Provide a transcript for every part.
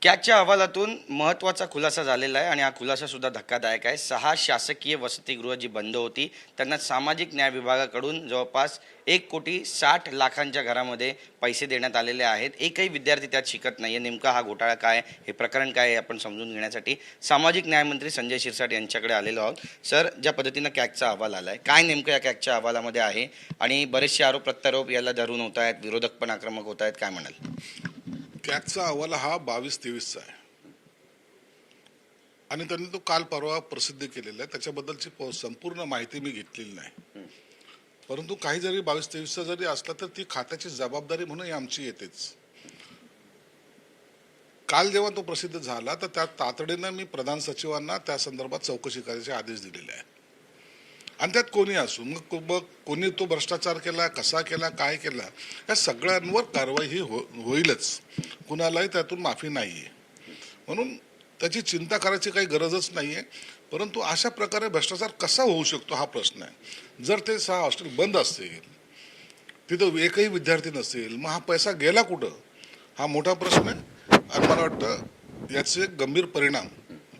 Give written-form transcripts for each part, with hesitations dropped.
कॅगच्या अहवालातून महत्त्वाचा खुलासा झालेला आहे आणि हा खुलासा सुद्धा धक्कादायक आहे. 6 शासकीय वसतिगृह जी बंद होती त्यांना सामाजिक न्याय विभागाकडून जवळपास 1,60,00,000च्या घरामध्ये पैसे देण्यात आलेले आहेत. एकही विद्यार्थी त्यात शिकत नाही आहे. नेमका हा घोटाळा काय आहे, हे प्रकरण काय आहे, आपण समजून घेण्यासाठी सामाजिक न्यायमंत्री संजय शिरसाट यांच्याकडे आलेलो आहोत. सर, ज्या पद्धतीनं कॅगचा अहवाल आला आहे, काय नेमकं या कॅगच्या अहवालामध्ये आहे आणि बरेचसे आरोप प्रत्यारोप याला धरून होत आहेत, विरोधक पण आक्रमक होत आहेत, काय म्हणाल? कॅगचा अहवाल हा 22-23चा आहे आणि त्यांनी तो काल परवा प्रसिद्ध केलेला आहे. त्याच्याबद्दलची संपूर्ण माहिती मी घेतलेली नाही, परंतु काही जरी 22-23चा जरी असला तर ती खात्याची जबाबदारी म्हणून आमची येतेच. काल जेव्हा तो प्रसिद्ध झाला तर त्या तातडीनं मी प्रधान सचिवांना त्या संदर्भात चौकशी करायचे आदेश दिलेले आहेत आणि त्यात कोणी असू मग कोणी तो भ्रष्टाचार केला, कसा केला, काय केला, या सगळ्यांवर कारवाई ही होईलच. कुणालाही त्यातून माफी नाही आहे, म्हणून त्याची चिंता करायची काही गरजच नाही आहे. परंतु अशा प्रकारे भ्रष्टाचार कसा होऊ शकतो हा प्रश्न आहे. जर ते 6 हॉस्टेल बंद असतील, तिथं एकही विद्यार्थी नसेल, मग हा पैसा गेला कुठं, हा मोठा प्रश्न आहे. आणि मला वाटतं याचे गंभीर परिणाम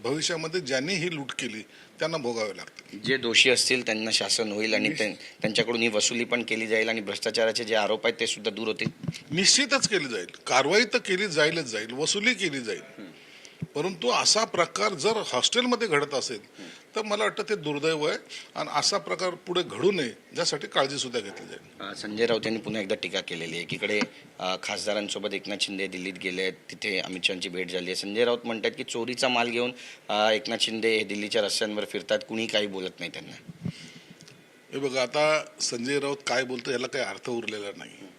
भविष्यामध्ये ज्यांनी ही लूट केली त्यांना भोगावे लागतील. जे दोषी असतील त्यांना शासन होईल आणि त्यांच्याकडून ही वसुली पण केली जाईल आणि भ्रष्टाचाराचे जे आरोप आहेत ते सुद्धा दूर होतील. निश्चितच केली जाईल, कारवाई तर केली जाईलच जाईल, वसुली केली जाईल. परंतु असा प्रकार जर हॉस्टेलमध्ये घडत असेल तर मला वाटतं ते दुर्दैव आहे आणि असा प्रकार पुढे घडू नये यासाठी काळजी सुद्धा घेतली जाईल. संजय राऊत यांनी पुन्हा एकदा टीका केलेली आहे. एकीकडे खासदारांसोबत एकनाथ शिंदे दिल्लीत गेले आहेत, तिथे अमित शहाची भेट झाली आहे. संजय राऊत म्हणतात की चोरीचा माल घेऊन एकनाथ शिंदे हे दिल्लीच्या रस्त्यांवर फिरतात, कुणी काही बोलत नाही त्यांना. हे बघा, आता संजय राऊत काय बोलतो याला काही अर्थ उरलेला नाही.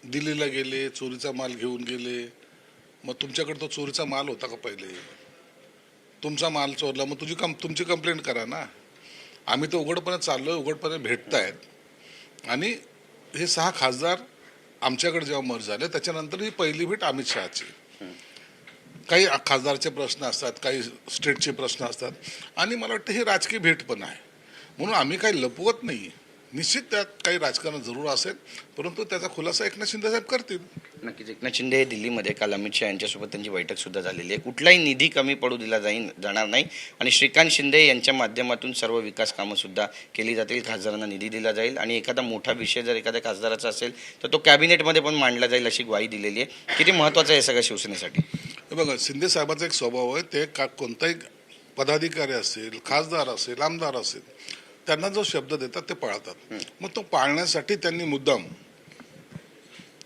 दिल्लीला गेले, चोरीचा माल घेऊन गेले, मग तुमच्याकडे तो चोरीचा माल होता का? पहिले तुमचा माल चोरला, मग तुमची कंप्लेंट करा ना. आम्ही तर उघडपणे चाललोय, उघडपणे भेटतायत आणि हे 6 खासदार आमच्याकडे जेव्हा मर झाले त्याच्यानंतर ही पहिली भेट अमित शहाची. काही खासदारचे प्रश्न असतात, काही स्टेटचे प्रश्न असतात आणि मला वाटतं ही राजकीय भेट पण आहे, म्हणून आम्ही काही लपवत नाही. निश्चित त्यात काही राजकारण जरूर असेल, परंतु त्याचा खुलासा एकनाथ शिंदे साहेब करतील. नक्कीच. एकनाथ शिंदे हे दिल्लीमध्ये काल अमित शहा यांच्यासोबत त्यांची बैठक सुद्धा झालेली आहे. कुठलाही निधी कमी पडू दिला जाणार नाही आणि श्रीकांत शिंदे यांच्या माध्यमातून सर्व विकास कामं सुद्धा केली जातील. खासदारांना निधी दिला जाईल आणि एखादा मोठा विषय जर एखाद्या खासदाराचा असेल तर तो कॅबिनेटमध्ये पण मांडला जाईल अशी ग्वाही दिलेली आहे. किती महत्त्वाचं आहे सगळ्या शिवसेनेसाठी? हे बघा, शिंदे साहेबांचा एक स्वभाव आहे, ते कोणताही पदाधिकारी असेल, खासदार असेल, आमदार असेल, त्यांना जो शब्द देतात ते पाळतात. मग तो पाळण्यासाठी त्यांनी मुद्दाम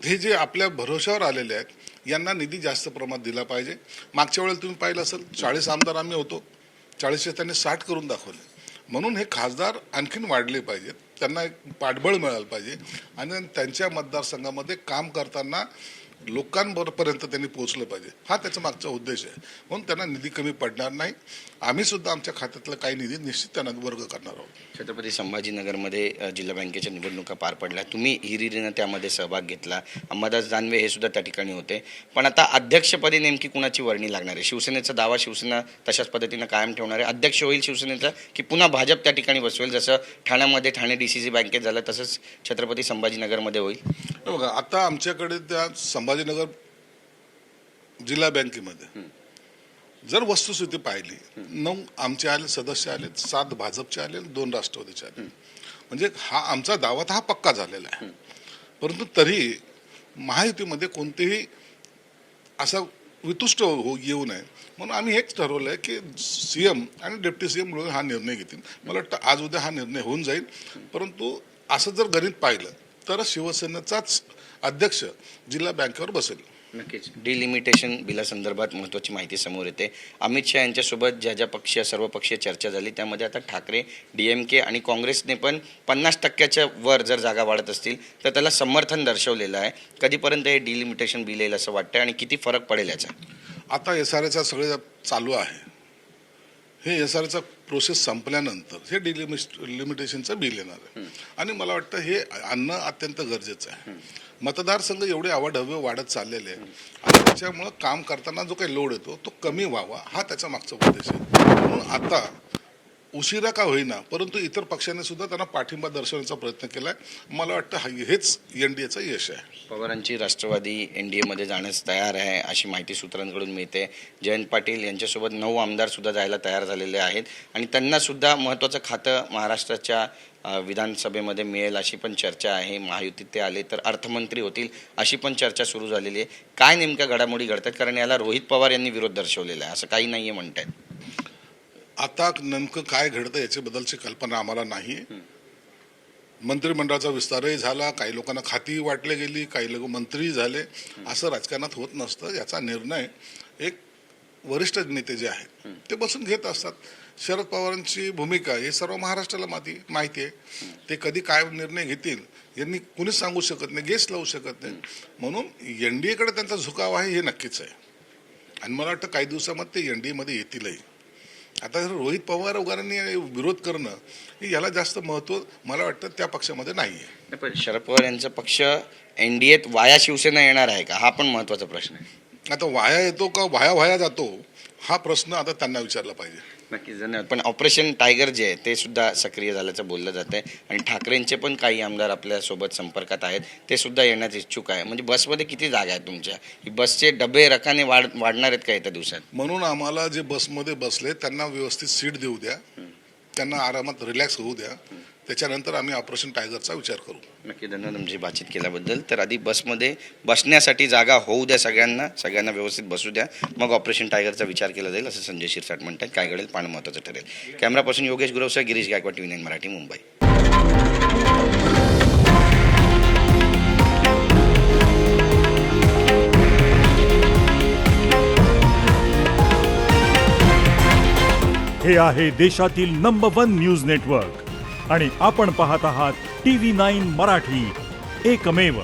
हे जे आपल्या भरोशावर आलेले आहेत यांना निधी जास्त प्रमाणात दिला पाहिजे. मागच्या वेळेला तुम्ही पाहिलं असेल 40 आमदार आम्ही होतो, 40 त्यांनी 60 करून दाखवले. म्हणून हे खासदार आणखीन वाढले पाहिजेत, त्यांना एक पाठबळ मिळालं पाहिजे आणि त्यांच्या मतदारसंघामध्ये काम करताना लोकांपर्यंत त्यांनी पोहोचलं पाहिजे, हा त्याचा मागचा उद्देश आहे. म्हणून त्यांना निधी कमी पडणार नाही. आम्ही सुद्धा आमच्या खात्यातला काही निधी निश्चित त्यांना वर्ग करणार आहोत. छत्रपती संभाजीनगरमध्ये जिल्हा बँकेच्या निवडणुका पार पडल्या, तुम्ही हिरिरीनं त्यामध्ये सहभाग घेतला. अंबादास दानवे हे सुद्धा त्या ठिकाणी होते. पण आता अध्यक्षपदी नेमकी कुणाची वर्णी लागणार आहे? शिवसेनेचा दावा शिवसेना तशाच पद्धतीनं कायम ठेवणार आहे? अध्यक्ष होईल शिवसेनेचा की पुन्हा भाजप त्या ठिकाणी बसवेल? जसं ठाण्यामध्ये ठाणे DCC बँकेत झालं तसंच छत्रपती संभाजीनगरमध्ये होईल? बघा, आता आमच्याकडे त्या संभाजीनगर जिल्हा बँकेमध्ये जर वस्तुस्थिती पाहिली, 9 आमचे आले सदस्य आले, 7 भाजपचे आले, 2 राष्ट्रवादीचे आले. म्हणजे हा आमचा दावा तर हा पक्का झालेला आहे. परंतु तरी महायुतीमध्ये कोणतेही असा वितुष्ट येऊ नये म्हणून आम्ही हेच ठरवलं आहे की CM आणि डेप्टी CM मिळून हा निर्णय घेतील. मला वाटतं आज उद्या हा निर्णय होऊन जाईल. परंतु असं जर गणित पाहिलं तर शिवसेनेचाच अध्यक्ष जिल्हा बँकेवर बसेल. नक्कीच. डिलिमिटेशन बिलासंदर्भात महत्त्वाची माहिती समोर येते. अमित शहा यांच्यासोबत ज्या पक्षीय सर्वपक्षीय चर्चा झाली त्यामध्ये आता ठाकरे, DMK आणि काँग्रेसने पण 50% वर जर जागा वाढत असतील तर त्याला समर्थन दर्शवलेलं आहे. कधीपर्यंत हे डिलिमिटेशन बिल येईल असं वाटतं आणि किती फरक पडेल याचा? आता SRAचा सगळे चालू आहे. हे SRAचा प्रोसेस संपल्यानंतर हे डिलिमिटेशनचं बिल येणार आहे आणि मला वाटतं हे आणणं अत्यंत गरजेचं आहे. मतदारसंघ एवढे अवाढव्य वाढत चाललेले आहे आणि त्याच्यामुळं काम करताना जो काही लोड येतो तो कमी व्हावा, हा त्याचा मागचा उद्देश आहे. म्हणून आता उशिरा का होईना परंतु इतर पक्षांनी सुद्धा त्यांना पाठिंबा दर्शवण्याचा प्रयत्न केलाय. मला वाटतं हेच एनडीएचं यश आहे. पवारांची राष्ट्रवादी एनडीएमध्ये जाण्यास तयार आहे अशी माहिती सूत्रांकडून मिळते. जयंत पाटील यांच्यासोबत 9 आमदार सुद्धा जायला तयार झालेले आहेत आणि त्यांना सुद्धा महत्त्वाचं खातं महाराष्ट्राच्या विधानसभेमध्ये मिळेल अशी पण चर्चा आहे. महायुतीत ते आले तर अर्थमंत्री होतील अशी पण चर्चा सुरू झालेली आहे. काय नेमक्या घडामोडी घडतात, कारण याला रोहित पवार यांनी विरोध दर्शवलेला आहे, असं काही नाहीये म्हणतायत. आता नेमकं काय घडतं याच्याबद्दलची कल्पना आम्हाला नाही. मंत्रिमंडळाचा विस्तारही झाला, काही लोकांना खाती वाटली गेली, काही लोक मंत्री झाले. असं राजकारणात होत नसतं. याचा निर्णय एक वरिष्ठ नेते जे आहेत ते बसून घेत असतात. शरद पवारांची भूमिका हे सर्व महाराष्ट्राला माहिती आहे. ते कधी काय निर्णय घेतील यांनी कुणीच सांगू शकत नाही, गेस लावू शकत नाही. म्हणून एनडीएकडे त्यांचा झुकाव आहे हे नक्कीच आहे आणि मला वाटतं काही दिवसामध्ये ते एनडीएमध्ये येतीलही. आता रोहित पवार वगैरेंनी विरोध करणं याला जास्त महत्त्व मला वाटतं त्या पक्षामध्ये नाही आहे. पण शरद पवार यांचा पक्ष एनडीएत वाया शिवसेना येणार आहे का, हा पण महत्त्वाचा प्रश्न आहे. आता वाया येतो का वाया जातो हा प्रश्न आता त्यांना विचारला पाहिजे. नक्कीच, धन्यवाद. पण ऑपरेशन टायगर जे आहे ते सुद्धा सक्रिय झाल्याचं बोललं जात आहे आणि ठाकरेंचे पण काही आमदार आपल्यासोबत संपर्कात आहेत, ते सुद्धा येण्यास इच्छुक आहे. म्हणजे बसमध्ये किती जागा आहेत तुमच्या, ही बसचे डबे रकाने वाढणार आहेत का येत्या दिवसात? म्हणून आम्हाला जे बसमध्ये बसले त्यांना व्यवस्थित सीट देऊ द्या, त्यांना आरामात रिलॅक्स होऊ द्या, त्याच्यानंतर आम्ही ऑपरेशन टायगरचा विचार करू. नक्की, धन्यवाद तुमची बातचीत केल्याबद्दल. तर आधी बसमध्ये बसण्यासाठी जागा होऊ द्या, सगळ्यांना व्यवस्थित बसू द्या, मग ऑपरेशन टायगरचा विचार केला जाईल असं संजय शिरसाट म्हणतात. काय घडेल पाहणं महत्त्वाचं ठरेल. कॅमेरापासून योगेश गुरवसह गिरीश गायकवाड, TV9 मराठी, मुंबई. हे आहे देशातील नंबर 1 न्यूज नेटवर्क आणि आपण पाहत आहात TV9 मराठी, एकमेव.